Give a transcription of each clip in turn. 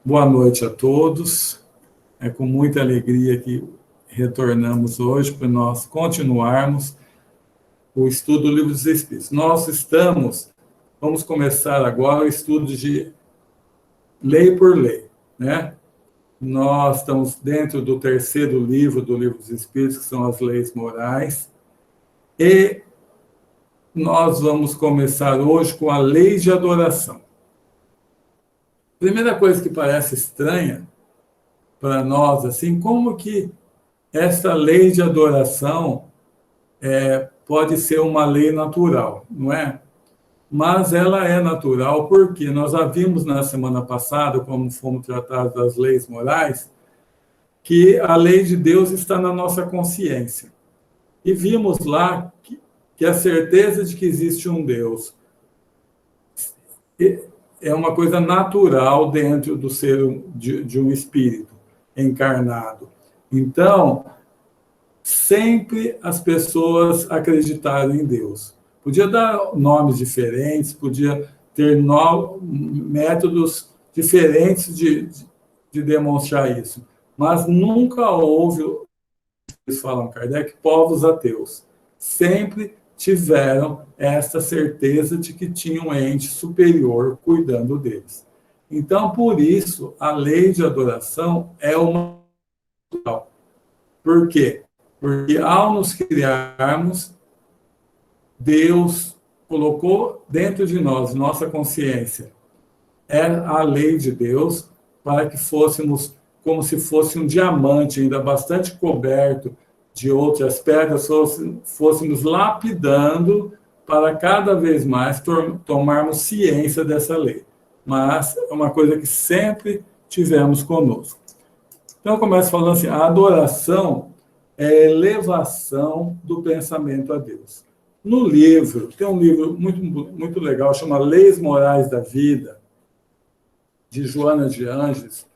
Boa noite a todos. É com muita alegria que retornamos hoje para nós continuarmos o estudo do Livro dos Espíritos. Vamos começar agora o estudo de lei por lei, né? Nós estamos dentro do terceiro livro do Livro dos Espíritos, que são as leis morais, e nós vamos começar hoje com a lei de adoração. Primeira coisa que parece estranha para nós, assim, como que essa lei de adoração pode ser uma lei natural, não é? Mas ela é natural porque nós já vimos na semana passada, como fomos tratados das leis morais, que a lei de Deus está na nossa consciência. E vimos lá que a certeza de que existe um Deus é uma coisa natural dentro do ser de um espírito encarnado. Então, sempre as pessoas acreditaram em Deus. Podia dar nomes diferentes, podia ter métodos diferentes de demonstrar isso, mas nunca houve, eles falam, Kardec, povos ateus. Sempre tiveram essa certeza de que tinha um ente superior cuidando deles. Então, por isso, a lei de adoração é uma... Por quê? Porque ao nos criarmos, Deus colocou dentro de nós, nossa consciência, é a lei de Deus, para que fôssemos como se fosse um diamante, ainda bastante coberto de outras pedras, fôssemos lapidando para cada vez mais tomarmos ciência dessa lei. Mas é uma coisa que sempre tivemos conosco. Então, eu começo falando assim, a adoração é a elevação do pensamento a Deus. No livro, tem um livro muito legal, chama Leis Morais da Vida, de Joana de Ângeles,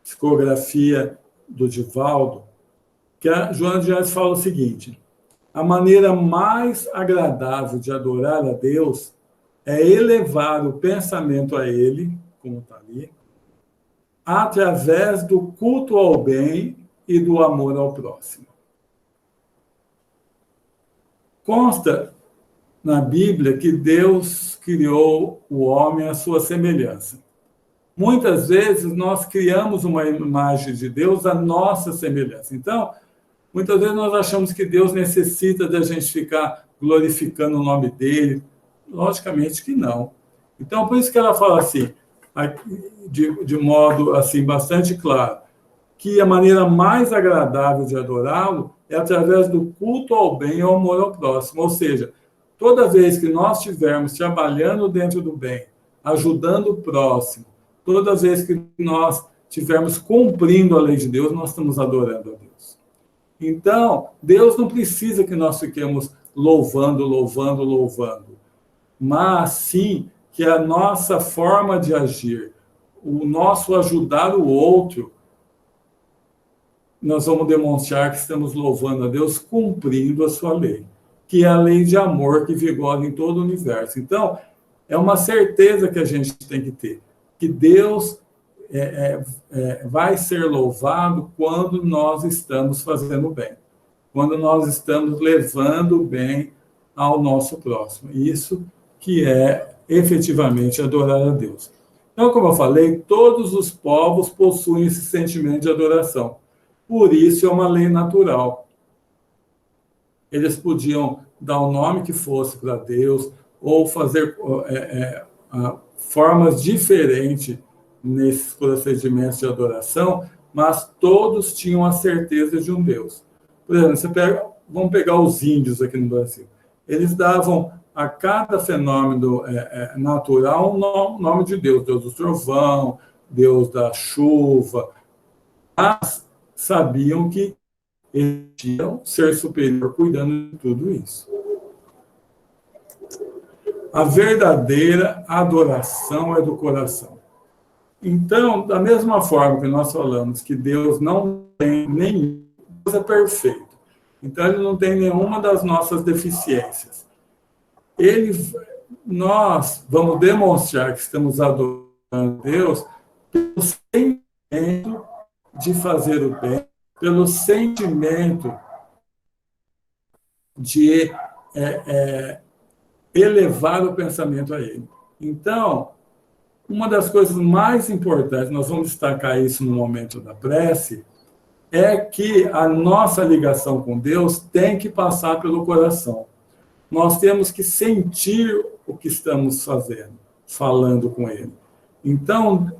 psicografia do Divaldo, que a Joana de Ângeles fala o seguinte: a maneira mais agradável de adorar a Deus é elevar o pensamento a Ele, como está ali, através do culto ao bem e do amor ao próximo. Consta na Bíblia que Deus criou o homem à sua semelhança. Muitas vezes nós criamos uma imagem de Deus à nossa semelhança. Então, muitas vezes nós achamos que Deus necessita da gente ficar glorificando o nome dele. Logicamente que não. Então, por isso que ela fala assim, de modo assim bastante claro, que a maneira mais agradável de adorá-lo é através do culto ao bem e ao amor ao próximo. Ou seja, toda vez que nós estivermos trabalhando dentro do bem, ajudando o próximo, toda vez que nós estivermos cumprindo a lei de Deus, nós estamos adorando a Deus. Então, Deus não precisa que nós fiquemos louvando, mas sim que a nossa forma de agir, o nosso ajudar o outro, nós vamos demonstrar que estamos louvando a Deus cumprindo a sua lei, que é a lei de amor que vigora em todo o universo. Então, é uma certeza que a gente tem que ter, que Deus vai ser louvado quando nós estamos fazendo bem, quando nós estamos levando o bem ao nosso próximo. Isso que é efetivamente adorar a Deus. Então, como eu falei, todos os povos possuem esse sentimento de adoração. Por isso é uma lei natural. Eles podiam dar o nome que fosse para Deus ou fazer formas diferentes nesses procedimentos de adoração, mas todos tinham a certeza de um Deus. Por exemplo, vamos pegar os índios aqui no Brasil. Eles davam a cada fenômeno natural um nome de Deus. Deus do trovão, Deus da chuva. Mas sabiam que eles tinham ser superior cuidando de tudo isso. A verdadeira adoração é do coração. Então, da mesma forma que nós falamos que Deus não tem nenhuma coisa perfeita, então ele não tem nenhuma das nossas deficiências. Nós vamos demonstrar que estamos adorando Deus pelo sentimento de fazer o bem, pelo sentimento de elevar o pensamento a ele. Então, uma das coisas mais importantes, nós vamos destacar isso no momento da prece, é que a nossa ligação com Deus tem que passar pelo coração. Nós temos que sentir o que estamos fazendo, falando com Ele. Então,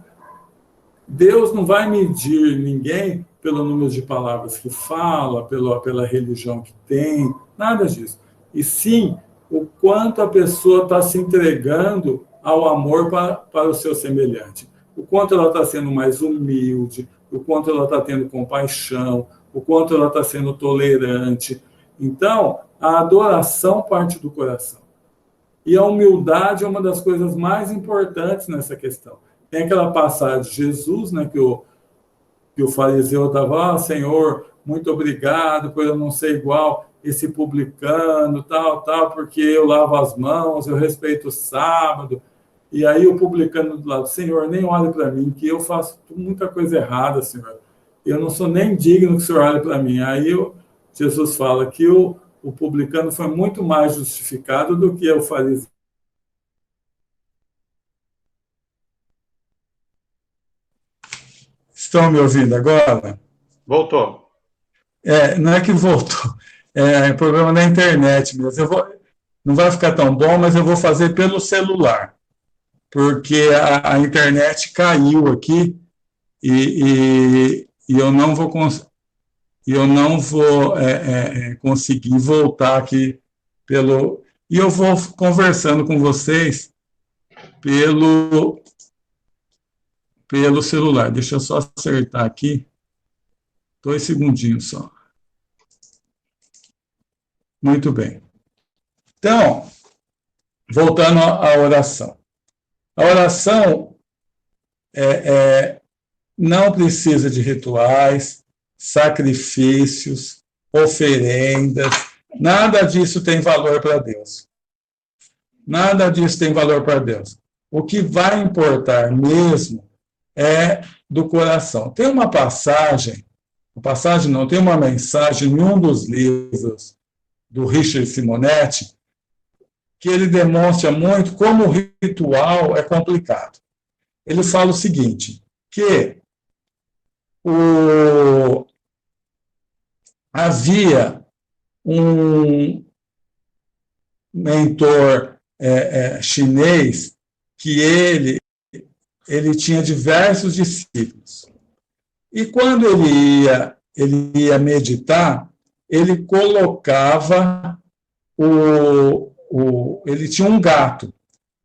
Deus não vai medir ninguém pelo número de palavras que fala, pela religião que tem, nada disso. E sim, o quanto a pessoa está se entregando ao amor para o seu semelhante. O quanto ela está sendo mais humilde, o quanto ela está tendo compaixão, o quanto ela está sendo tolerante. Então, a adoração parte do coração. E a humildade é uma das coisas mais importantes nessa questão. Tem aquela passagem de Jesus, né, que o fariseu estava, Senhor, muito obrigado por eu não ser igual esse publicano, tal, porque eu lavo as mãos, eu respeito o sábado. E aí o publicano do lado, Senhor, nem olhe para mim, que eu faço muita coisa errada, Senhor. Eu não sou nem digno que o Senhor olhe para mim. Aí Jesus fala que o publicano foi muito mais justificado do que o fariseu. Estão me ouvindo agora? Voltou. Não é que voltou, é problema na internet mesmo. Não vai ficar tão bom, mas eu vou fazer pelo celular, porque a internet caiu aqui e eu não vou conseguir voltar aqui pelo... E eu vou conversando com vocês pelo celular. Deixa eu só acertar aqui. 2 segundinhos só. Muito bem. Então, voltando à oração. A oração não precisa de rituais, sacrifícios, oferendas. Nada disso tem valor para Deus. Nada disso tem valor para Deus. O que vai importar mesmo é do coração. Tem uma passagem não, tem uma mensagem em um dos livros do Richard Simonetti que ele demonstra muito como o ritual é complicado. Ele fala o seguinte, que havia um mentor chinês que ele tinha diversos discípulos. E quando ele ia meditar, ele colocava ele tinha um gato,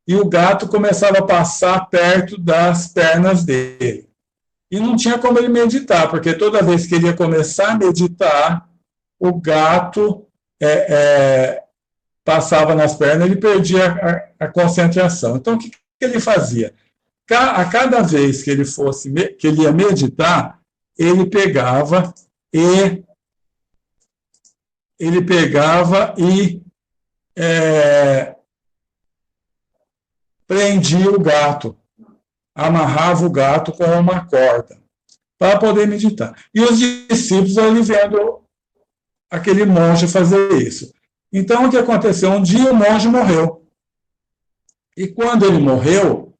e o gato começava a passar perto das pernas dele. E não tinha como ele meditar, porque toda vez que ele ia começar a meditar, o gato passava nas pernas, ele perdia a concentração. Então, o que ele fazia? A cada vez que ele ia meditar, ele pegava e prendia o gato, amarrava o gato com uma corda para poder meditar. E os discípulos ali vendo aquele monge fazer isso. Então, o que aconteceu? Um dia o monge morreu. E quando ele morreu,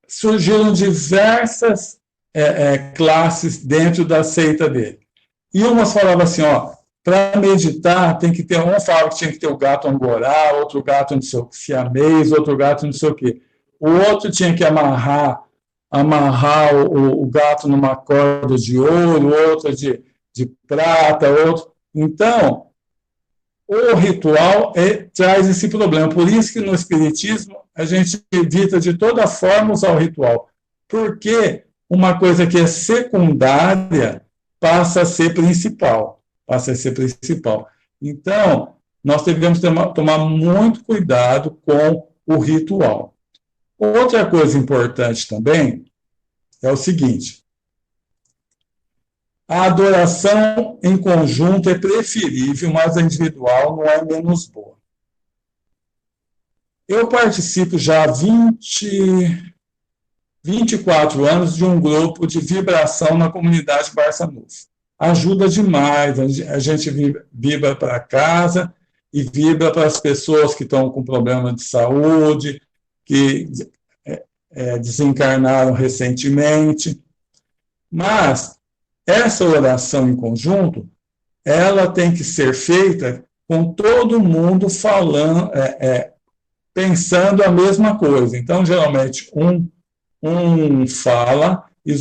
surgiram diversas classes dentro da seita dele. E umas falavam assim, para meditar, tem que ter... Um falava que tinha que ter o gato angorá, outro gato não sei o que, siamês, outro gato não sei o que. O outro tinha que amarrar o gato numa corda de ouro, outra de prata, outro... Então, o ritual traz esse problema. Por isso que no Espiritismo a gente evita de toda forma usar o ritual. Porque uma coisa que é secundária passa a ser principal. Então, nós devemos tomar muito cuidado com o ritual. Outra coisa importante também é o seguinte: a adoração em conjunto é preferível, mas a individual não é menos boa. Eu participo já há 20 24 anos de um grupo de vibração na comunidade Barçanufo. Ajuda demais, a gente vibra para casa e vibra para as pessoas que estão com problema de saúde, que desencarnaram recentemente. Mas essa oração em conjunto, ela tem que ser feita com todo mundo falando, pensando a mesma coisa. Então, geralmente, um fala e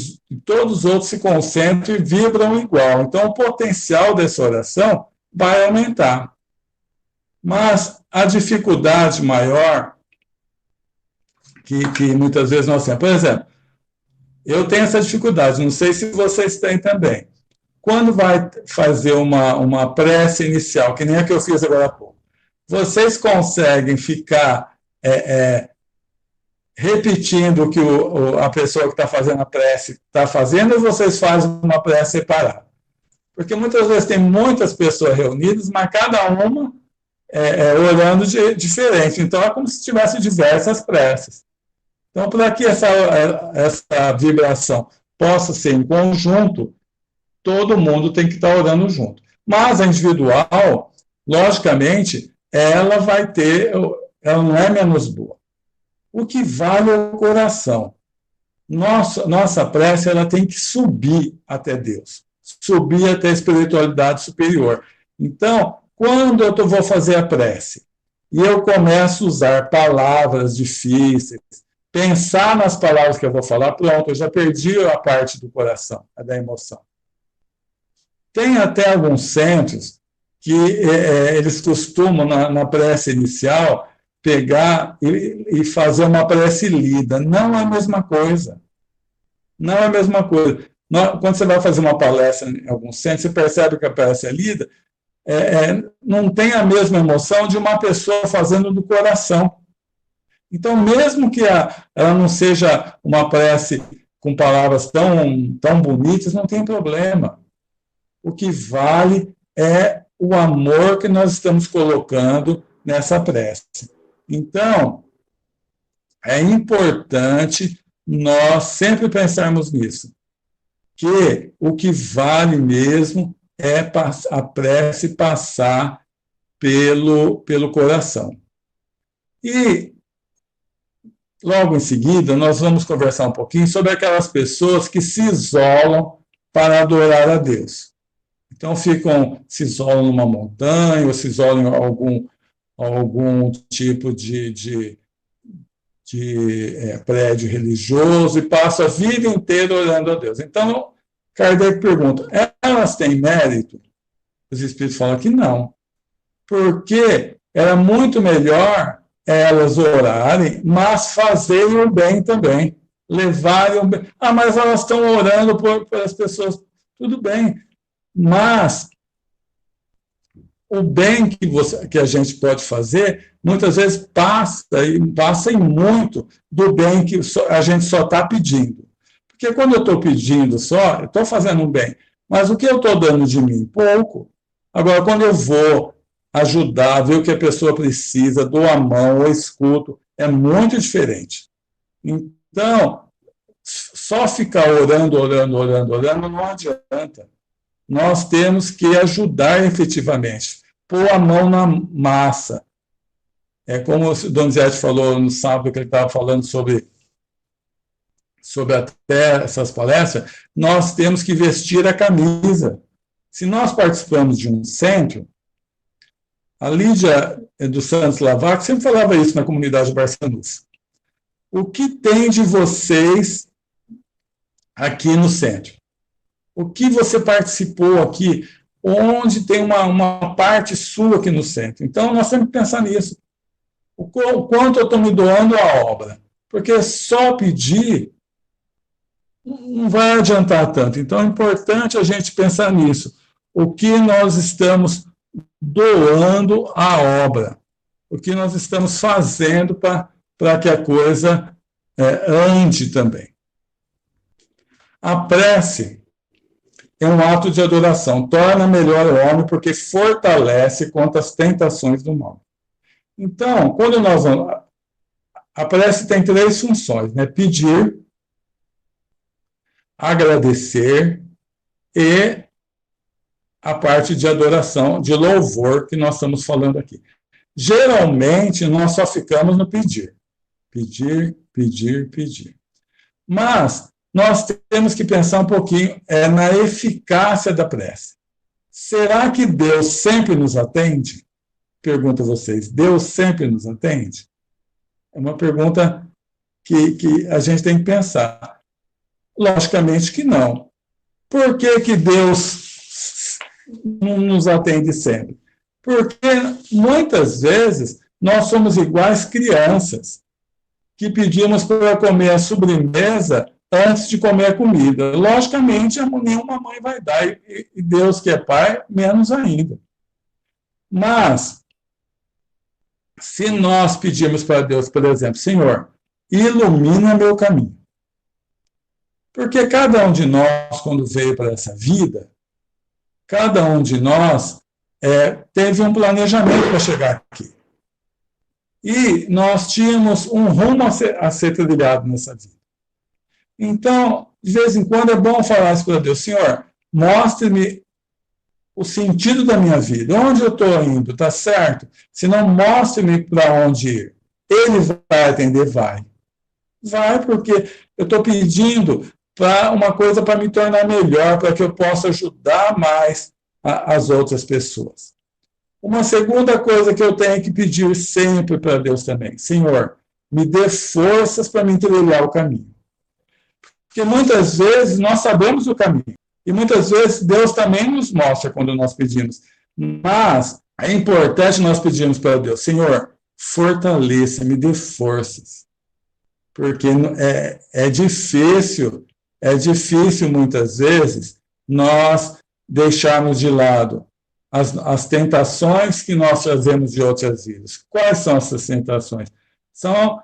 todos os outros se concentram e vibram igual. Então, o potencial dessa oração vai aumentar. Mas a dificuldade maior que muitas vezes nós temos, por exemplo, eu tenho essa dificuldade, não sei se vocês têm também. Quando vai fazer uma prece inicial, que nem a que eu fiz agora há pouco, vocês conseguem ficar repetindo o que a pessoa que está fazendo a prece está fazendo, ou vocês fazem uma prece separada? Porque muitas vezes tem muitas pessoas reunidas, mas cada uma orando diferente. Então, é como se tivesse diversas preces. Então, para que essa vibração possa ser em conjunto, todo mundo tem que estar orando junto. Mas a individual, logicamente, ela não é menos boa. O que vale é o coração. Nossa prece, ela tem que subir até Deus, subir até a espiritualidade superior. Então, quando eu vou fazer a prece e eu começo a usar palavras difíceis, pensar nas palavras que eu vou falar, pronto, eu já perdi a parte do coração, a da emoção. Tem até alguns centros que eles costumam, na prece inicial, pegar e fazer uma prece lida. Não é a mesma coisa. Não é a mesma coisa. Quando você vai fazer uma palestra em algum centro, você percebe que a prece é lida, não tem a mesma emoção de uma pessoa fazendo do coração. Então, mesmo que ela não seja uma prece com palavras tão bonitas, não tem problema. O que vale é o amor que nós estamos colocando nessa prece. Então, é importante nós sempre pensarmos nisso, que o que vale mesmo é a prece passar pelo coração. E, logo em seguida, nós vamos conversar um pouquinho sobre aquelas pessoas que se isolam para adorar a Deus. Então, se isolam numa montanha, ou se isolam em algum tipo de prédio religioso e passam a vida inteira orando a Deus. Então, Kardec pergunta, elas têm mérito? Os espíritos falam que não. Porque era muito melhor elas orarem, mas fazerem o bem também. Levarem o bem. Mas elas estão orando pelas pessoas. Tudo bem. Mas o bem que a gente pode fazer, muitas vezes passa em muito do bem que a gente só está pedindo. Porque quando eu estou pedindo só, eu estou fazendo um bem. Mas o que eu estou dando de mim? Pouco. Agora, quando eu vou ajudar, ver o que a pessoa precisa, dou a mão, ou escuto, é muito diferente. Então, só ficar orando não adianta. Nós temos que ajudar efetivamente, pôr a mão na massa. É como o Donizete falou no sábado, que ele estava falando sobre até essas palestras, nós temos que vestir a camisa. Se nós participamos de um centro, a Lídia dos Santos Lavac sempre falava isso na comunidade Barçanufo. O que tem de vocês aqui no centro? O que você participou aqui? Onde tem uma parte sua aqui no centro? Então, nós temos que pensar nisso. O quanto eu estou me doando à obra? Porque só pedir não vai adiantar tanto. Então, é importante a gente pensar nisso. O que nós estamos doando à obra? O que nós estamos fazendo para que a coisa ande também? A prece é um ato de adoração, torna melhor o homem porque fortalece contra as tentações do mal. Então, quando nós vamos... A prece tem 3 funções, né? Pedir, agradecer e a parte de adoração, de louvor que nós estamos falando aqui. Geralmente, nós só ficamos no pedir. Pedir, pedir, pedir. Mas nós temos que pensar um pouquinho na eficácia da prece. Será que Deus sempre nos atende? Pergunto a vocês, Deus sempre nos atende? É uma pergunta que a gente tem que pensar. Logicamente que não. Por que Deus não nos atende sempre? Porque muitas vezes nós somos iguais crianças que pedimos para comer a sobremesa antes de comer a comida. Logicamente, nenhuma mãe vai dar, e Deus que é pai, menos ainda. Mas, se nós pedirmos para Deus, por exemplo, Senhor, ilumina meu caminho. Porque cada um de nós, quando veio para essa vida, cada um de nós teve um planejamento para chegar aqui. E nós tínhamos um rumo a ser trilhado nessa vida. Então, de vez em quando é bom falar isso para Deus, Senhor, mostre-me o sentido da minha vida, onde eu estou indo, está certo? Se não, mostre-me para onde ir. Ele vai atender? Vai. Vai, porque eu estou pedindo para uma coisa para me tornar melhor, para que eu possa ajudar mais as outras pessoas. Uma segunda coisa que eu tenho que pedir sempre para Deus também, Senhor, me dê forças para me trilhar o caminho. Porque muitas vezes nós sabemos o caminho, e muitas vezes Deus também nos mostra quando nós pedimos. Mas é importante nós pedirmos para Deus, Senhor, fortaleça, me dê forças. Porque é difícil muitas vezes nós deixarmos de lado as tentações que nós trazemos de outras vidas. Quais são essas tentações? São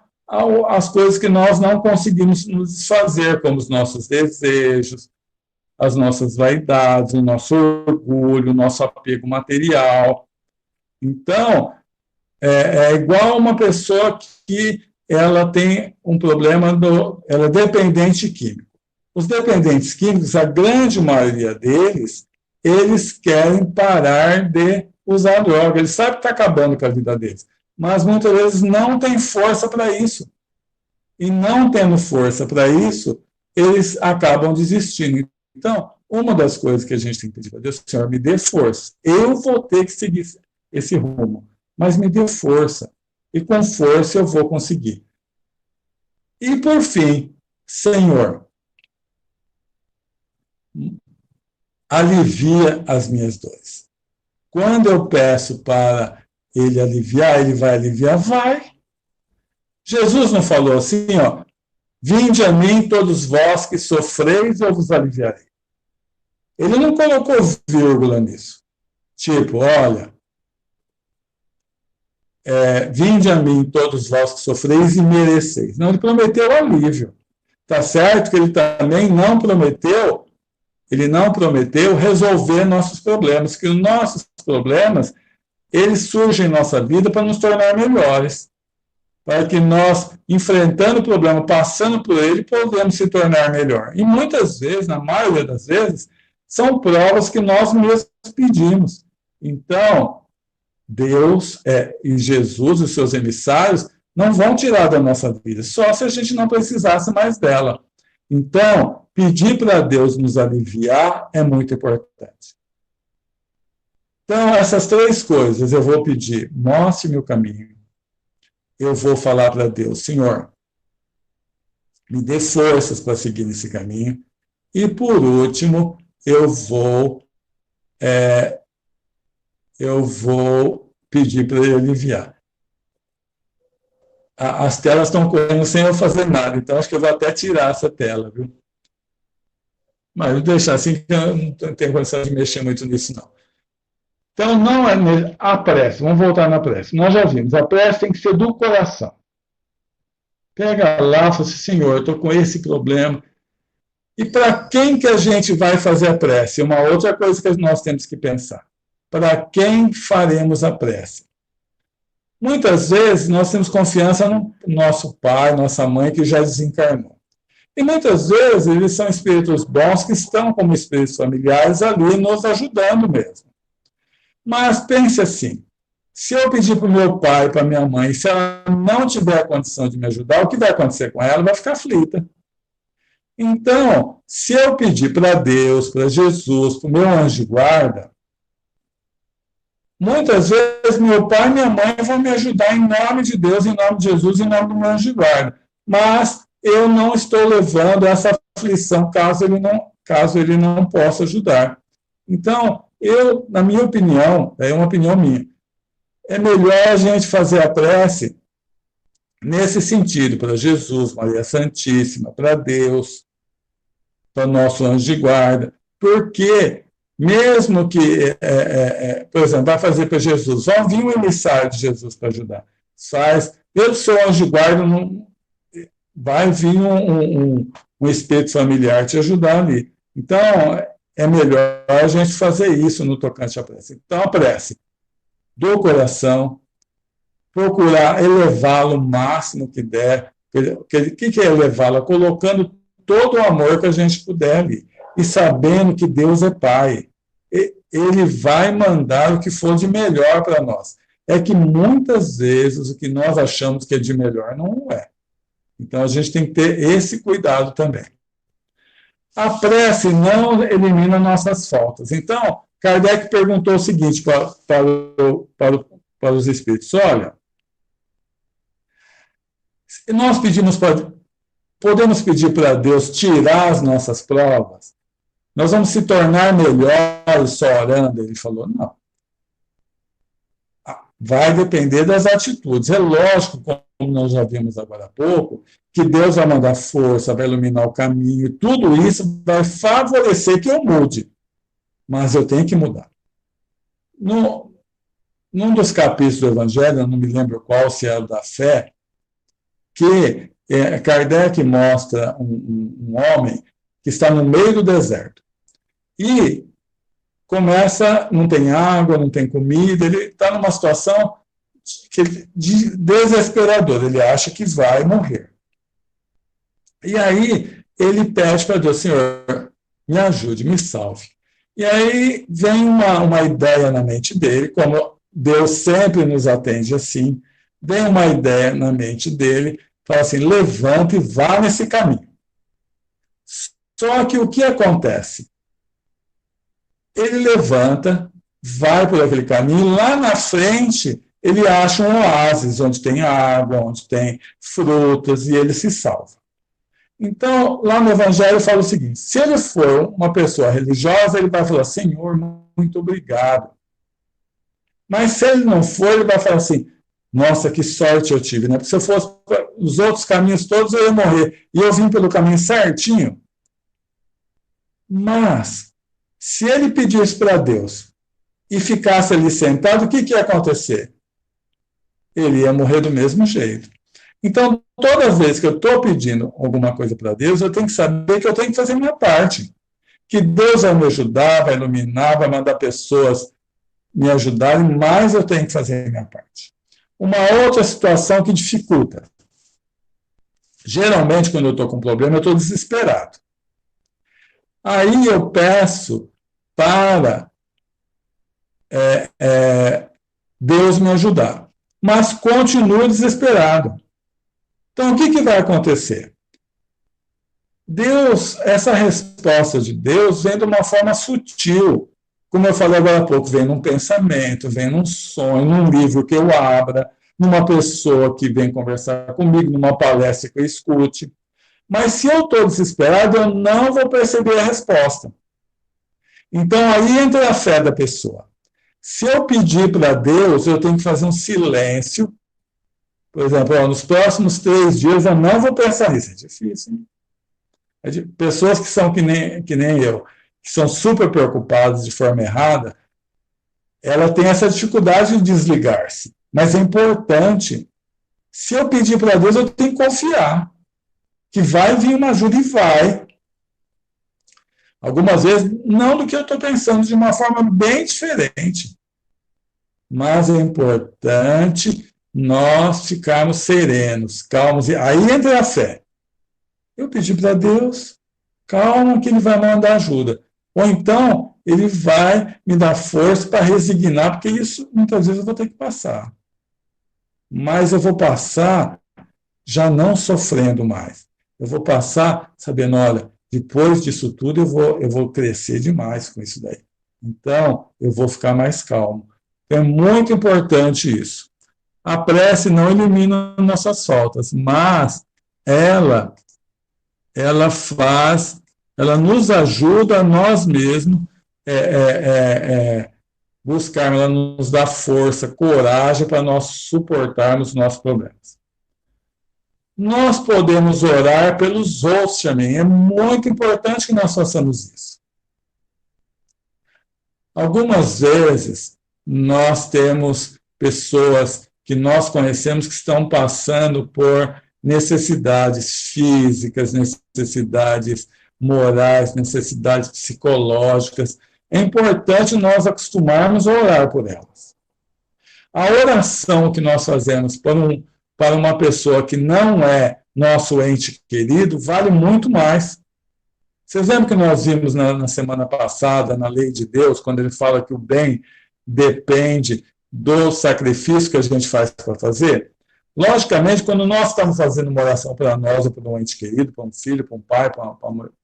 as coisas que nós não conseguimos nos desfazer, como os nossos desejos, as nossas vaidades, o nosso orgulho, o nosso apego material. Então, é igual uma pessoa que ela tem um problema, ela é dependente químico. Os dependentes químicos, a grande maioria deles, eles querem parar de usar droga. Eles sabem que está acabando com a vida deles, mas muitas vezes não tem força para isso. E não tendo força para isso, eles acabam desistindo. Então, uma das coisas que a gente tem que pedir para Deus, Senhor, me dê força. Eu vou ter que seguir esse rumo, mas me dê força. E com força eu vou conseguir. E, por fim, Senhor, alivia as minhas dores. Quando eu peço para Ele aliviar, Ele vai aliviar? Vai. Jesus não falou assim, ó, vinde a mim todos vós que sofreis, eu vos aliviarei. Ele não colocou vírgula nisso. Tipo, olha, vinde a mim todos vós que sofreis e mereceis. Não, ele prometeu alívio. Tá certo que ele também não prometeu resolver nossos problemas, que os nossos problemas, eles surgem em nossa vida para nos tornar melhores, para que nós, enfrentando o problema, passando por ele, podemos se tornar melhor. E muitas vezes, na maioria das vezes, são provas que nós mesmos pedimos. Então, Deus e Jesus, os seus emissários, não vão tirar da nossa vida, só se a gente não precisasse mais dela. Então, pedir para Deus nos aliviar é muito importante. Então, essas três coisas eu vou pedir, mostre-me o caminho. Eu vou falar para Deus, Senhor, me dê forças para seguir nesse caminho. E, por último, eu vou pedir para Ele aliviar. As telas estão correndo sem eu fazer nada, então acho que eu vou até tirar essa tela, viu? Mas eu vou deixar assim, que eu não tenho condição de mexer muito nisso, não. Então, não é a prece, vamos voltar na prece. Nós já vimos, a prece tem que ser do coração. Pega lá e fala assim, Senhor, eu estou com esse problema. E para quem que a gente vai fazer a prece? Uma outra coisa que nós temos que pensar. Para quem faremos a prece? Muitas vezes nós temos confiança no nosso pai, nossa mãe, que já desencarnou. E muitas vezes eles são espíritos bons que estão como espíritos familiares ali nos ajudando mesmo. Mas pense assim, se eu pedir para o meu pai, para a minha mãe, se ela não tiver a condição de me ajudar, o que vai acontecer com ela? Ela vai ficar aflita. Então, se eu pedir para Deus, para Jesus, para o meu anjo de guarda, muitas vezes meu pai e minha mãe vão me ajudar em nome de Deus, em nome de Jesus, em nome do meu anjo de guarda. Mas eu não estou levando essa aflição caso ele não possa ajudar. Então, na minha opinião, é uma opinião minha, é melhor a gente fazer a prece nesse sentido, para Jesus, Maria Santíssima, para Deus, para o nosso anjo de guarda, porque mesmo que, por exemplo, vai fazer para Jesus, vai vir um emissário de Jesus para ajudar, pelo seu anjo de guarda, vai vir um espírito familiar te ajudar ali. Então, é melhor a gente fazer isso no tocante à prece. Então, a prece do coração, procurar elevá-lo o máximo que der. O que é elevá-lo? Colocando todo o amor que a gente puder ali. E sabendo que Deus é Pai. Ele vai mandar o que for de melhor para nós. É que muitas vezes o que nós achamos que é de melhor não é. Então a gente tem que ter esse cuidado também. A prece não elimina nossas faltas. Então, Kardec perguntou o seguinte para os espíritos: olha, nós podemos pedir para Deus tirar as nossas provas? Nós vamos se tornar melhores só orando? Ele falou, não. Vai depender das atitudes. É lógico, como nós já vimos agora há pouco, que Deus vai mandar força, vai iluminar o caminho, e tudo isso vai favorecer que eu mude. Mas eu tenho que mudar. Num dos capítulos do Evangelho, eu não me lembro qual, se é o da fé, que Kardec mostra um homem que está no meio do deserto. E não tem água, não tem comida, ele está numa situação desesperadora, ele acha que vai morrer. E aí ele pede para Deus, Senhor, me ajude, me salve. E aí vem uma ideia na mente dele, como Deus sempre nos atende assim, vem uma ideia na mente dele, fala assim, levanta e vá nesse caminho. Só que o que acontece? Ele levanta, vai por aquele caminho, lá na frente ele acha um oásis, onde tem água, onde tem frutas, e ele se salva. Então, lá no Evangelho fala o seguinte, se ele for uma pessoa religiosa, ele vai falar, Senhor, muito obrigado. Mas se ele não for, ele vai falar assim, nossa, que sorte eu tive, né? Porque se eu fosse os outros caminhos todos, eu ia morrer. E eu vim pelo caminho certinho. Mas, se ele pedisse para Deus e ficasse ali sentado, o que ia acontecer? Ele ia morrer do mesmo jeito. Então, toda vez que eu estou pedindo alguma coisa para Deus, eu tenho que saber que eu tenho que fazer a minha parte. Que Deus vai me ajudar, vai iluminar, vai mandar pessoas me ajudarem, mas eu tenho que fazer a minha parte. Uma outra situação que dificulta. Geralmente, quando eu estou com problema, eu estou desesperado. Aí eu peço para Deus me ajudar, mas continuo desesperado. Então, o que vai acontecer? Essa resposta de Deus vem de uma forma sutil. Como eu falei agora há pouco, vem num pensamento, vem num sonho, num livro que eu abra, numa pessoa que vem conversar comigo, numa palestra que eu escute. Mas se eu estou desesperado, eu não vou perceber a resposta. Então, aí entra a fé da pessoa. Se eu pedir para Deus, eu tenho que fazer um silêncio. Por exemplo, nos próximos 3 dias eu não vou pensar nisso. É difícil, hein? Pessoas que são que nem eu, que são super preocupadas de forma errada, ela tem essa dificuldade de desligar-se. Mas é importante. Se eu pedir para Deus, eu tenho que confiar que vai vir uma ajuda e vai. Algumas vezes, não do que eu estou pensando, de uma forma bem diferente. Mas é importante nós ficarmos serenos, calmos. Aí entra a fé. eu pedi para Deus, calma que Ele vai mandar ajuda. Ou então, Ele vai me dar força para resignar, porque isso muitas vezes eu vou ter que passar. Mas eu vou passar já não sofrendo mais. Eu vou passar sabendo, olha, depois disso tudo eu vou crescer demais com isso daí. Então, eu vou ficar mais calmo. É muito importante isso. A prece não elimina nossas faltas, mas ela, ela nos ajuda a nós mesmos buscar, ela nos dá força, coragem para nós suportarmos os nossos problemas. Nós podemos orar pelos outros também. É muito importante que nós façamos isso. Algumas vezes, nós temos pessoas que nós conhecemos que estão passando por necessidades físicas, necessidades morais, necessidades psicológicas. É importante nós acostumarmos a orar por elas. A oração que nós fazemos para uma pessoa que não é nosso ente querido vale muito mais. Vocês lembram que nós vimos na semana passada, na Lei de Deus, quando ele fala que o bem depende do sacrifício que a gente faz para fazer? Logicamente, quando nós estamos fazendo uma oração para nós, ou para um ente querido, para um filho, para um pai, para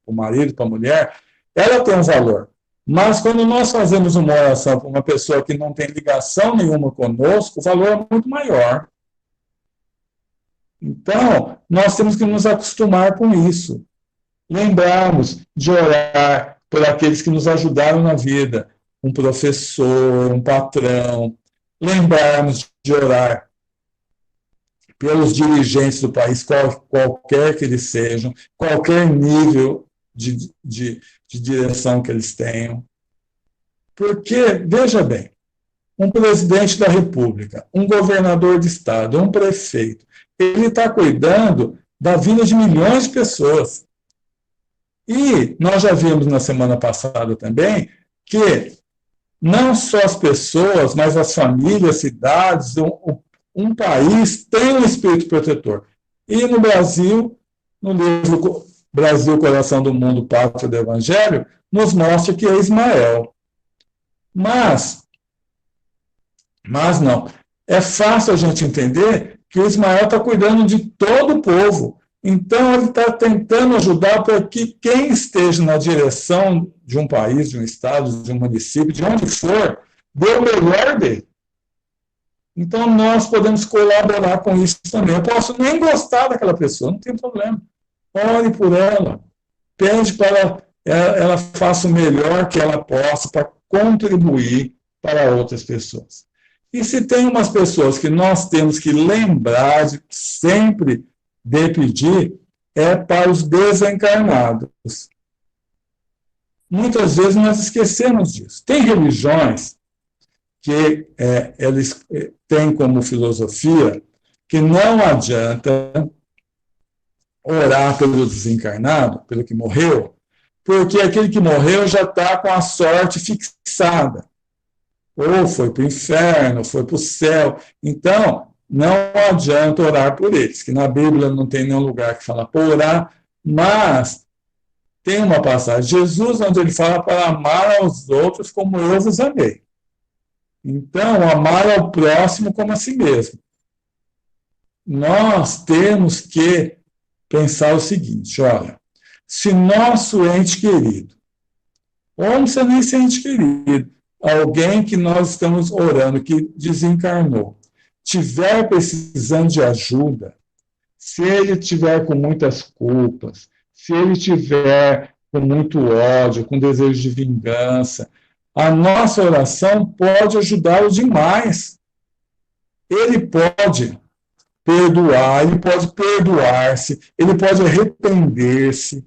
um marido, para uma mulher, ela tem um valor. Mas quando nós fazemos uma oração para uma pessoa que não tem ligação nenhuma conosco, o valor é muito maior. Então, nós temos que nos acostumar com isso. Lembrarmos de orar por aqueles que nos ajudaram na vida, um professor, um patrão. Lembrarmos de orar pelos dirigentes do país, qualquer que eles sejam, qualquer nível de direção que eles tenham. Porque, veja bem, um presidente da República, um governador de estado, um prefeito, ele está cuidando da vida de milhões de pessoas. E nós já vimos na semana passada também que não só as pessoas, mas as famílias, cidades, um país tem um espírito protetor. E no Brasil, no livro Brasil, Coração do Mundo, Pátria do Evangelho, nos mostra que é Ismael. Mas não. É fácil a gente entender que o Ismael está cuidando de todo o povo. Então, ele está tentando ajudar para que quem esteja na direção de um país, de um estado, de um município, de onde for, dê o melhor dele. Então, nós podemos colaborar com isso também. Eu posso nem gostar daquela pessoa, não tem problema. Ore por ela. Pede para ela faça o melhor que ela possa para contribuir para outras pessoas. E se tem umas pessoas que nós temos que lembrar de sempre de pedir, é para os desencarnados. Muitas vezes nós esquecemos disso. Tem religiões que eles têm como filosofia que não adianta orar pelo desencarnado, pelo que morreu, porque aquele que morreu já está com a sorte fixada. Ou foi para o inferno, foi para o céu. Então, não adianta orar por eles, que na Bíblia não tem nenhum lugar que fala para orar, mas tem uma passagem de Jesus onde ele fala para amar aos outros como eu vos amei. Então, amar ao próximo como a si mesmo. Nós temos que pensar o seguinte, olha, se nosso ente querido, ou não precisa nem ser ente querido, alguém que nós estamos orando, que desencarnou, tiver precisando de ajuda, se ele tiver com muitas culpas, se ele tiver com muito ódio, com desejo de vingança, a nossa oração pode ajudá-lo demais. Ele pode perdoar, ele pode perdoar-se, ele pode arrepender-se.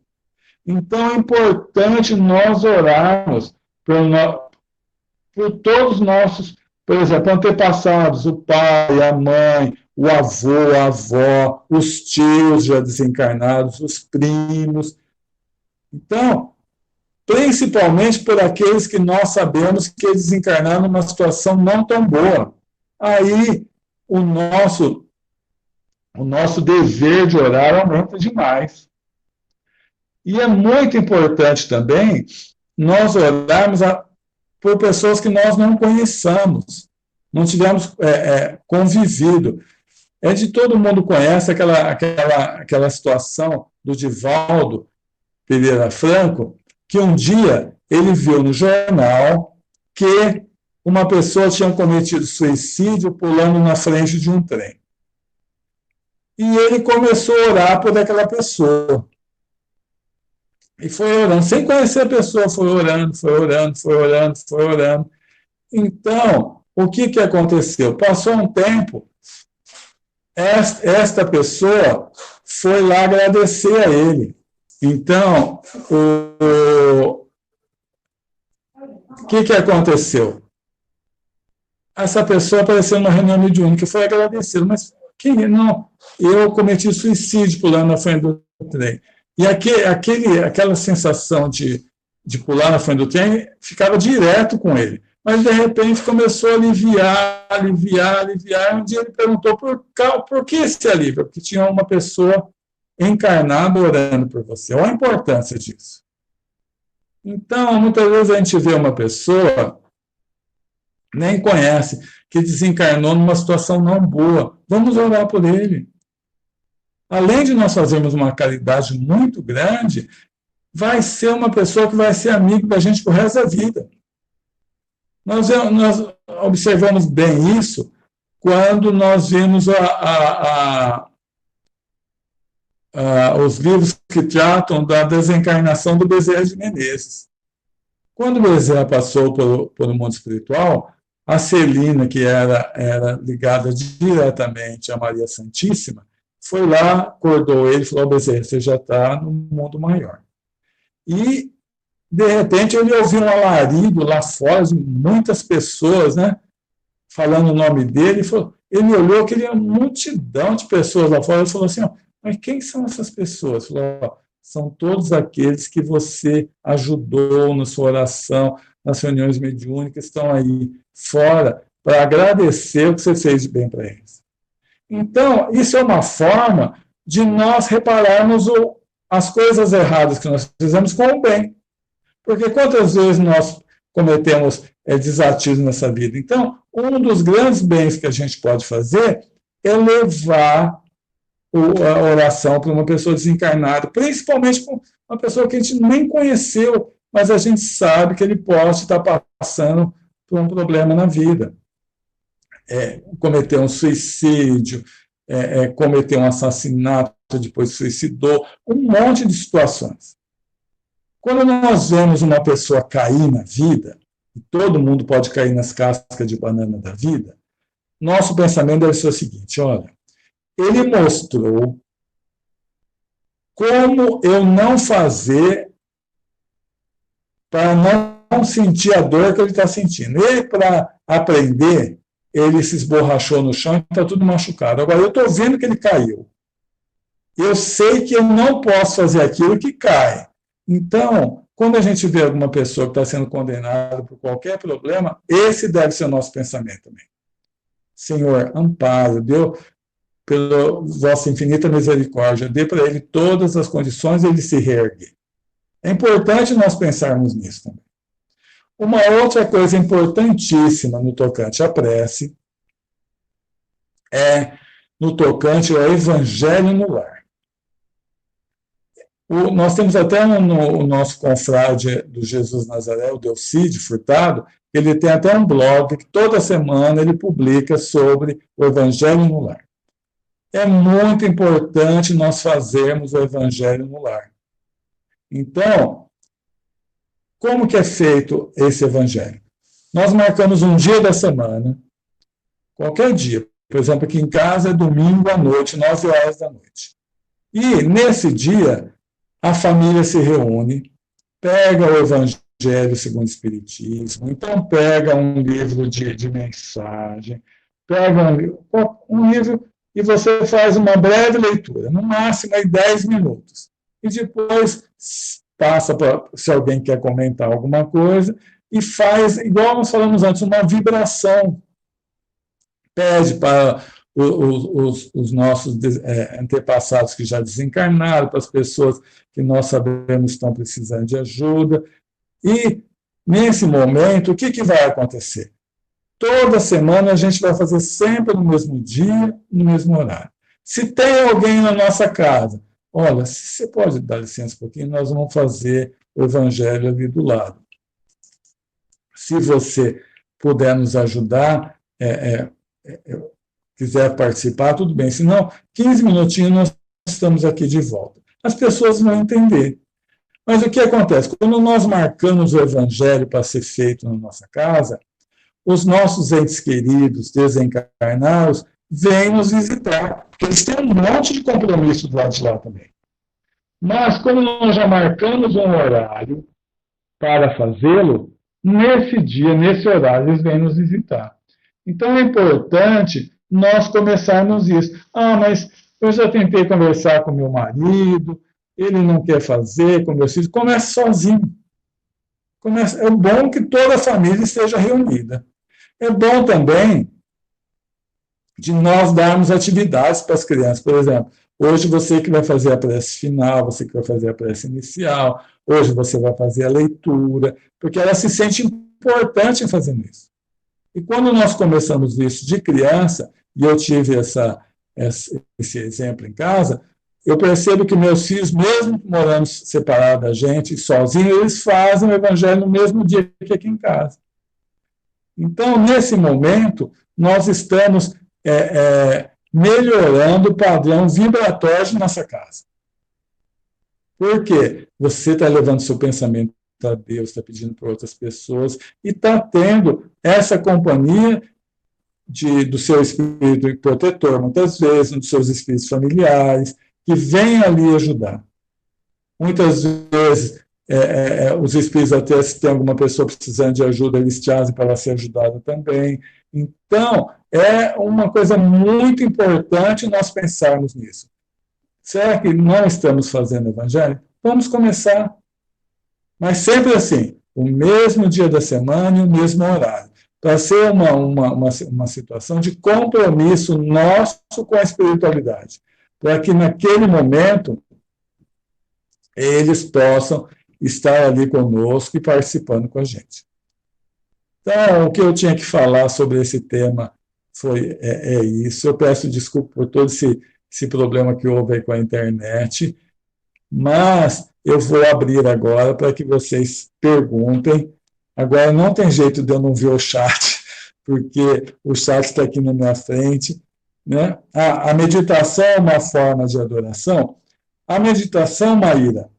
Então é importante nós orarmos por todos os nossos, por exemplo, antepassados, o pai, a mãe, o avô, a avó, os tios já desencarnados, os primos. Então, principalmente por aqueles que nós sabemos que desencarnaram numa situação não tão boa. Aí o nosso dever de orar aumenta demais. E é muito importante também nós orarmos por pessoas que nós não conheçamos, não tivemos convivido. É de todo mundo conhece aquela situação do Divaldo Pereira Franco, que um dia ele viu no jornal que uma pessoa tinha cometido suicídio pulando na frente de um trem. E ele começou a orar por aquela pessoa. E foi orando, sem conhecer a pessoa, foi orando, foi orando, foi orando, foi orando. Então, o que aconteceu? Passou um tempo, esta pessoa foi lá agradecer a ele. Então, o que aconteceu? Essa pessoa apareceu numa reunião mediúnica e foi agradecer, mas quem não? Eu cometi suicídio pulando na frente do trem. E aquela sensação de pular na frente do trem ficava direto com ele. Mas, de repente, começou a aliviar, aliviar, aliviar. Um dia ele perguntou por que esse alívio? Porque tinha uma pessoa encarnada orando por você. Olha a importância disso. Então, muitas vezes a gente vê uma pessoa, nem conhece, que desencarnou numa situação não boa. Vamos orar por ele. Além de nós fazermos uma caridade muito grande, vai ser uma pessoa que vai ser amigo da gente pro resto da vida. Nós observamos bem isso quando nós vimos os livros que tratam da desencarnação do Bezerra de Menezes. Quando o Bezerra passou pelo mundo espiritual, a Celina, que era ligada diretamente a Maria Santíssima, foi lá, acordou ele e falou: Bezerra, você já está no mundo maior. E, de repente, ele ouviu um alarido lá fora, de muitas pessoas, né, falando o nome dele. Ele olhou, aquela multidão de pessoas lá fora, e falou assim: mas quem são essas pessoas? Ele falou: são todos aqueles que você ajudou na sua oração, nas reuniões mediúnicas, estão aí fora para agradecer o que você fez de bem para eles. Então, isso é uma forma de nós repararmos as coisas erradas que nós fizemos com o bem. Porque quantas vezes nós cometemos desativos nessa vida? Então, um dos grandes bens que a gente pode fazer é levar a oração para uma pessoa desencarnada, principalmente para uma pessoa que a gente nem conheceu, mas a gente sabe que ele pode estar passando por um problema na vida. Cometer um suicídio, cometer um assassinato, depois suicidou, um monte de situações. Quando nós vemos uma pessoa cair na vida, e todo mundo pode cair nas cascas de banana da vida, nosso pensamento deve ser o seguinte: olha, ele mostrou como eu não fazer para não sentir a dor que ele está sentindo. Ele, para aprender, ele se esborrachou no chão e está tudo machucado. Agora, eu estou vendo que ele caiu. Eu sei que eu não posso fazer aquilo que cai. Então, quando a gente vê alguma pessoa que está sendo condenada por qualquer problema, esse deve ser o nosso pensamento também. Senhor, amparo, Deus, pela vossa infinita misericórdia, dê para ele todas as condições de ele se reerguer. É importante nós pensarmos nisso também. Uma outra coisa importantíssima no tocante à prece é no tocante ao Evangelho no lar. Nós temos até o nosso confrade do Jesus Nazaré, o Delcídio Furtado, ele tem até um blog que toda semana ele publica sobre o Evangelho no lar. É muito importante nós fazermos o Evangelho no lar. Então, como que é feito esse Evangelho? Nós marcamos um dia da semana, qualquer dia. Por exemplo, aqui em casa é domingo à noite, 9h da noite. E, nesse dia, a família se reúne, pega o Evangelho segundo o Espiritismo, então pega um livro de mensagem, pega um livro e você faz uma breve leitura, no máximo aí 10 minutos. E depois passa para, se alguém quer comentar alguma coisa, e faz, igual nós falamos antes, uma vibração. Pede para os nossos antepassados que já desencarnaram, para as pessoas que nós sabemos estão precisando de ajuda. E, nesse momento, o que vai acontecer? Toda semana a gente vai fazer sempre no mesmo dia, no mesmo horário. Se tem alguém na nossa casa, olha, você pode dar licença um pouquinho, nós vamos fazer o evangelho ali do lado. Se você puder nos ajudar, quiser participar, tudo bem. Se não, 15 minutinhos nós estamos aqui de volta. As pessoas vão entender. Mas o que acontece? Quando nós marcamos o evangelho para ser feito na nossa casa, os nossos entes queridos, desencarnados, vêm nos visitar, porque eles têm um monte de compromisso do lado de lá também. Mas, como nós já marcamos um horário para fazê-lo, nesse dia, nesse horário, eles vêm nos visitar. Então, é importante nós começarmos isso. Mas eu já tentei conversar com meu marido, ele não quer fazer, com meus filhos. Comece sozinho. É bom que toda a família esteja reunida. É bom também de nós darmos atividades para as crianças. Por exemplo, hoje você que vai fazer a prece final, você que vai fazer a prece inicial, hoje você vai fazer a leitura, porque ela se sente importante em fazendo isso. E quando nós começamos isso de criança, e eu tive esse exemplo em casa, eu percebo que meus filhos, mesmo morando separados da gente, sozinhos, eles fazem o evangelho no mesmo dia que aqui em casa. Então, nesse momento, nós estamos melhorando o padrão vibratório de nossa casa. Por quê? Você está levando seu pensamento a Deus, está pedindo para outras pessoas, e está tendo essa companhia do seu espírito protetor, muitas vezes, dos seus espíritos familiares, que vêm ali ajudar. Muitas vezes, os espíritos, até se tem alguma pessoa precisando de ajuda, eles trazem para ela ser ajudada também. Então, é uma coisa muito importante nós pensarmos nisso. Será que não estamos fazendo evangelho? Vamos começar. Mas sempre assim, o mesmo dia da semana e o mesmo horário. Para ser uma situação de compromisso nosso com a espiritualidade. Para que naquele momento eles possam estar ali conosco e participando com a gente. Então, o que eu tinha que falar sobre esse tema é isso. Eu peço desculpa por todo esse problema que houve aí com a internet, mas eu vou abrir agora para que vocês perguntem. Agora, não tem jeito de eu não ver o chat, porque o chat está aqui na minha frente. Né? A meditação é uma forma de adoração. A meditação, Maíra,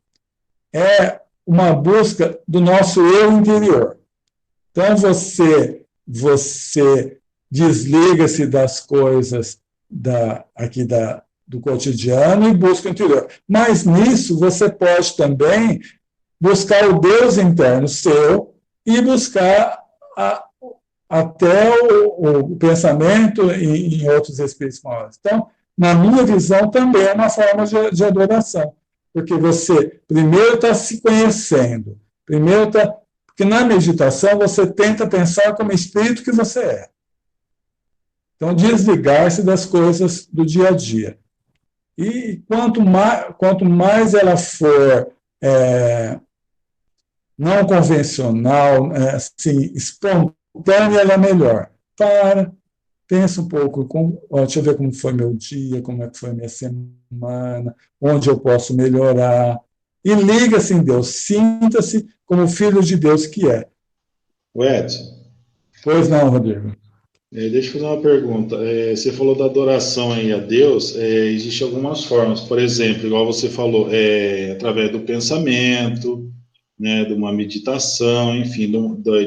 é uma busca do nosso eu interior. Então, você desliga-se das coisas do cotidiano e busca o interior. Mas nisso você pode também buscar o Deus interno seu e buscar até o pensamento em outros espíritos maiores. Então, na minha visão, também é uma forma de adoração. Porque você primeiro está se conhecendo, porque na meditação você tenta pensar como espírito que você é. Então, desligar-se das coisas do dia a dia. E quanto mais ela for não convencional, assim, espontânea, ela é melhor. Pensa um pouco, deixa eu ver como foi meu dia, como é que foi minha semana, onde eu posso melhorar. E liga-se em Deus, sinta-se como filho de Deus que é. O Edson. Pois não, Rodrigo. Deixa eu fazer uma pergunta. Você falou da adoração aí a Deus, existem algumas formas. Por exemplo, igual você falou, através do pensamento, né, de uma meditação, enfim,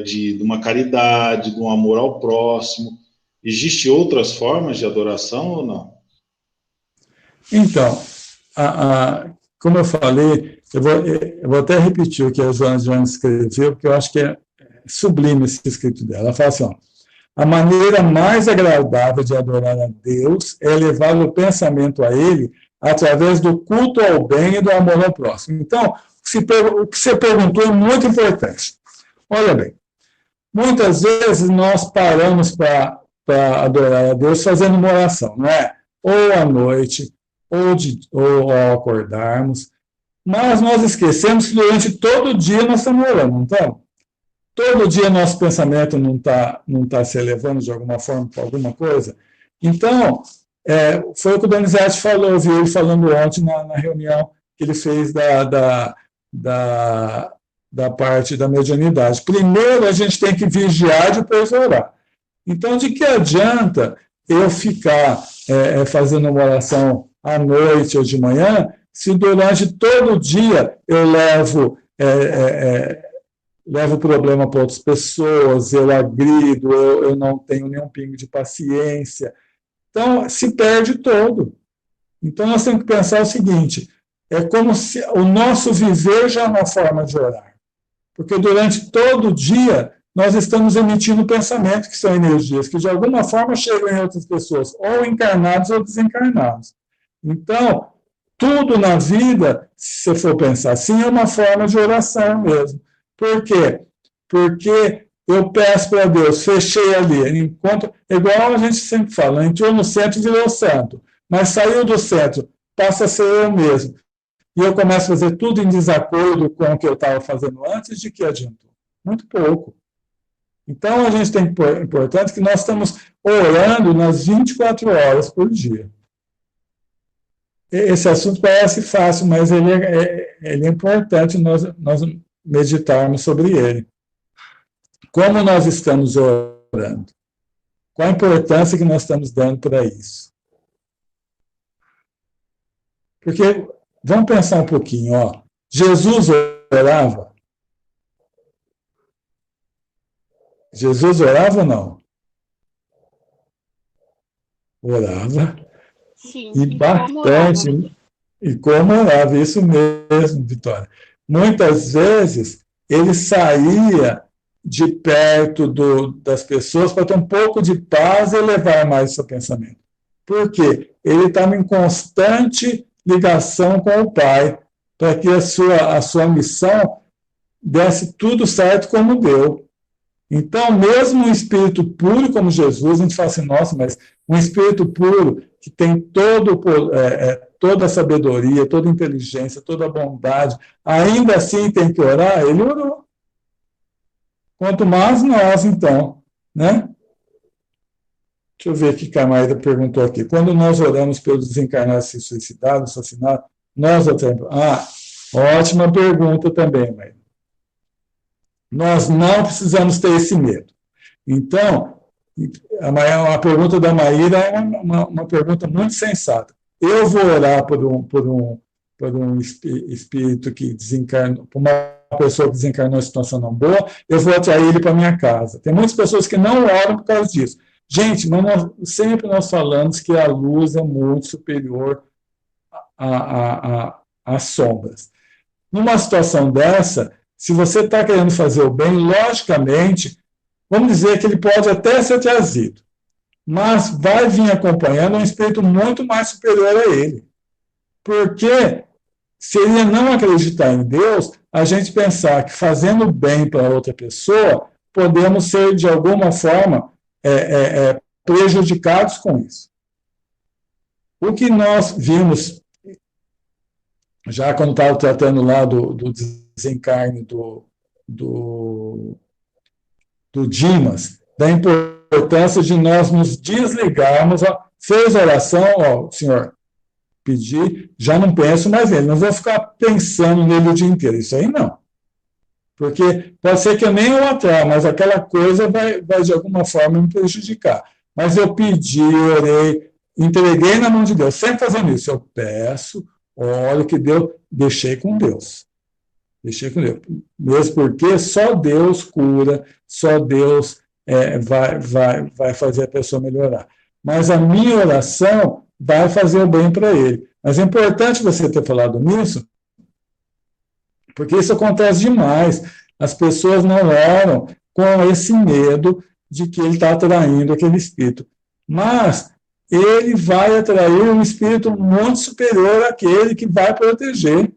de uma caridade, de um amor ao próximo. Existem outras formas de adoração ou não? Então, como eu falei, eu vou até repetir o que a Joana escreveu, porque eu acho que é sublime esse escrito dela. Ela fala assim, a maneira mais agradável de adorar a Deus é levar o pensamento a Ele através do culto ao bem e do amor ao próximo. Então, o que você perguntou é muito importante. Olha bem, muitas vezes nós paramos para para adorar a Deus fazendo uma oração, não é? Ou à noite, ou ao acordarmos. Mas nós esquecemos que durante todo o dia nós estamos orando, não estamos? Todo dia nosso pensamento não tá se elevando de alguma forma para alguma coisa. Então, foi o que o Donizete falou, eu vi ele falando ontem na reunião que ele fez da parte da mediunidade. Primeiro a gente tem que vigiar, depois orar. Então, de que adianta eu ficar fazendo uma oração à noite ou de manhã, se durante todo o dia eu levo problema para outras pessoas, eu agrido, eu não tenho nenhum pingo de paciência. Então, se perde todo. Então, nós temos que pensar o seguinte, é como se o nosso viver já é uma forma de orar. Porque durante todo o dia, nós estamos emitindo pensamentos, que são energias, que de alguma forma chegam em outras pessoas, ou encarnados ou desencarnados. Então, tudo na vida, se você for pensar assim, é uma forma de oração mesmo. Por quê? Porque eu peço para Deus, fechei ali, igual a gente sempre fala, entrou no centro e virou santo, mas saiu do centro, passa a ser eu mesmo. E eu começo a fazer tudo em desacordo com o que eu estava fazendo antes, de que adiantou? Muito pouco. Então, a gente tem que pôr importante que nós estamos orando nas 24 horas por dia. Esse assunto parece fácil, mas ele é importante nós meditarmos sobre ele. Como nós estamos orando? Qual a importância que nós estamos dando para isso? Porque, vamos pensar um pouquinho, ó. Jesus orava? Jesus orava ou não? Orava. Sim, E bastante. E como orava, isso mesmo, Vitória. Muitas vezes, ele saía de perto das pessoas para ter um pouco de paz e elevar mais o seu pensamento. Por quê? Ele estava em constante ligação com o Pai, para que a sua missão desse tudo certo como deu. Então, mesmo um espírito puro como Jesus, a gente fala assim, nossa, mas um espírito puro que tem toda a sabedoria, toda a inteligência, toda a bondade, ainda assim tem que orar? Ele orou. Quanto mais nós, então, né? Deixa eu ver o que a Maíra perguntou aqui. Quando nós oramos pelos desencarnados se suicidados, assassinados, nós atendemos. Ótima pergunta também, Maíra. Nós não precisamos ter esse medo. Então, a pergunta da Maíra é uma pergunta muito sensata. Eu vou orar por um espírito que desencarnou, por uma pessoa que desencarnou em situação não boa, eu vou atrair ele para minha casa. Tem muitas pessoas que não oram por causa disso. Gente, mas sempre nós falamos que a luz é muito superior às sombras. Numa situação dessa, se você está querendo fazer o bem, logicamente, vamos dizer que ele pode até ser trazido, mas vai vir acompanhando um espírito muito mais superior a ele. Porque seria não acreditar em Deus a gente pensar que fazendo bem para outra pessoa, podemos ser, de alguma forma, prejudicados com isso. O que nós vimos, já quando estava tratando lá do desencarne do Dimas, da importância de nós nos desligarmos, fez oração, senhor, pedir, já não penso mais nele, não vou ficar pensando nele o dia inteiro, isso aí não. Porque pode ser que eu nem o atraia, mas aquela coisa vai de alguma forma me prejudicar. Mas eu pedi, orei, entreguei na mão de Deus, sempre fazendo isso, eu peço, olha que Deus, deixei com Deus. Deixei com Deus. Mesmo porque só Deus cura, só Deus vai fazer a pessoa melhorar. Mas a minha oração vai fazer o bem para ele. Mas é importante você ter falado nisso, porque isso acontece demais. As pessoas não oram com esse medo de que ele está atraindo aquele espírito. Mas ele vai atrair um espírito muito superior àquele que vai proteger.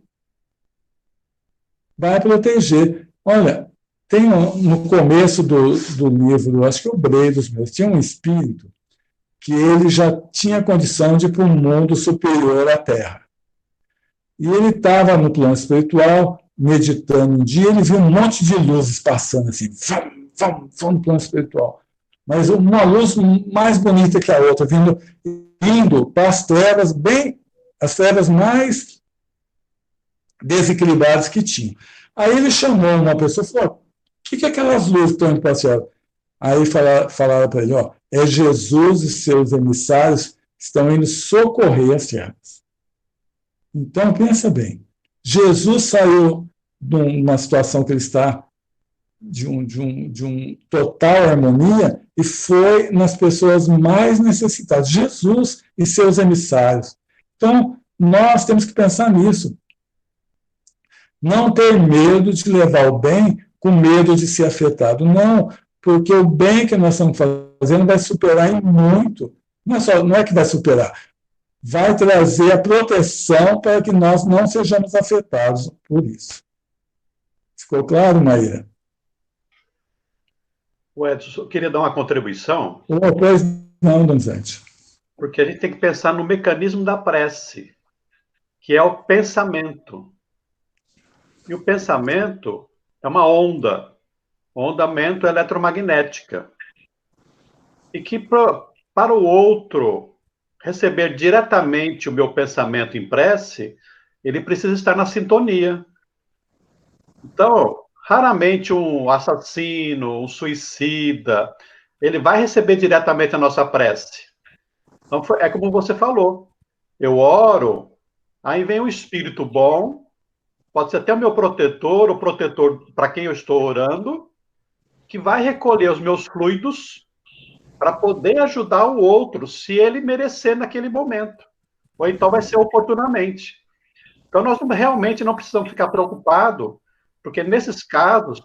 Vai proteger. Olha, No começo do livro, acho que o Brei dos Meus, tinha um espírito que ele já tinha condição de ir para um mundo superior à Terra. E ele estava no plano espiritual, meditando um dia, ele viu um monte de luzes passando assim, vão no plano espiritual. Mas uma luz mais bonita que a outra, indo para as trevas, as trevas mais desequilibradas que tinha. Aí ele chamou uma pessoa e falou: o que aquelas luzes estão indo para a treva? Aí falaram para ele: é Jesus e seus emissários que estão indo socorrer as trevas. Então, pensa bem, Jesus saiu de uma situação que ele está de um total harmonia e foi nas pessoas mais necessitadas, Jesus e seus emissários. Então, nós temos que pensar nisso. Não ter medo de levar o bem com medo de ser afetado. Não, porque o bem que nós estamos fazendo vai superar em muito. Não é que vai superar, vai trazer a proteção para que nós não sejamos afetados por isso. Ficou claro, Maíra? O Edson, eu queria dar uma contribuição. Pois não, Donizete. Porque a gente tem que pensar no mecanismo da prece, que é o pensamento. E o pensamento é uma ondamento eletromagnética. E que para o outro receber diretamente o meu pensamento em prece, ele precisa estar na sintonia. Então, raramente um assassino, um suicida, ele vai receber diretamente a nossa prece. Então, é como você falou. Eu oro, aí vem um espírito bom, pode ser até o meu protetor, o protetor para quem eu estou orando, que vai recolher os meus fluidos para poder ajudar o outro, se ele merecer naquele momento. Ou então vai ser oportunamente. Então, nós realmente não precisamos ficar preocupados, porque nesses casos,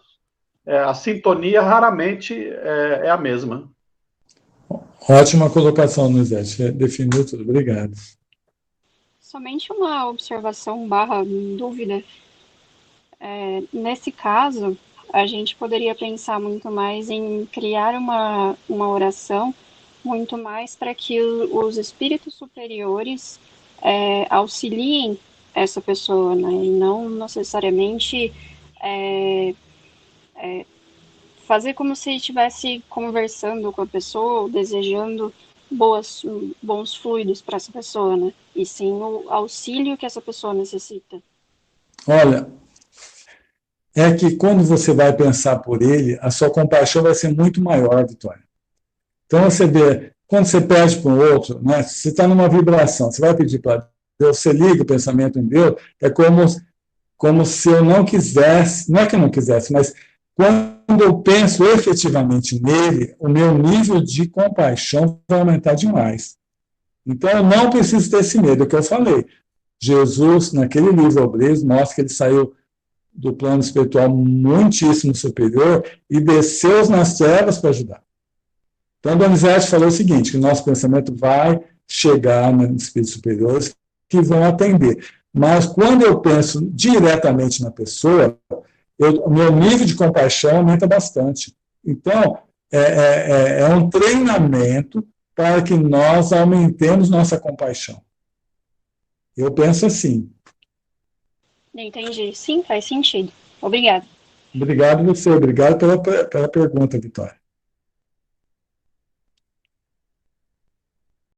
a sintonia raramente é a mesma. Ótima colocação, Donizete. Definiu tudo. Obrigado. Somente uma observação barra dúvida. Nesse caso, a gente poderia pensar muito mais em criar uma oração muito mais para que os espíritos superiores auxiliem essa pessoa, né? E não necessariamente fazer como se estivesse conversando com a pessoa, ou desejando bons fluidos para essa pessoa, né? E sim o auxílio que essa pessoa necessita. Olha, é que quando você vai pensar por ele, a sua compaixão vai ser muito maior, Vitória. Então você vê, quando você pede para o outro, né, você está numa vibração, você vai pedir para Deus, você liga o pensamento em Deus, é como se eu não quisesse, não é que eu não quisesse, mas quando eu penso efetivamente nele, o meu nível de compaixão vai aumentar demais. Então eu não preciso ter esse medo, é o que eu falei. Jesus, naquele livro Obreiros, mostra que ele saiu do plano espiritual muitíssimo superior e desceu nas trevas para ajudar. Então, Donizete falou o seguinte, que o nosso pensamento vai chegar nos espíritos superiores que vão atender. Mas quando eu penso diretamente na pessoa, o meu nível de compaixão aumenta bastante. Então, é um treinamento para que nós aumentemos nossa compaixão. Eu penso assim. Entendi. Sim, faz sentido. Obrigada. Obrigado você. Obrigado pela pergunta, Vitória.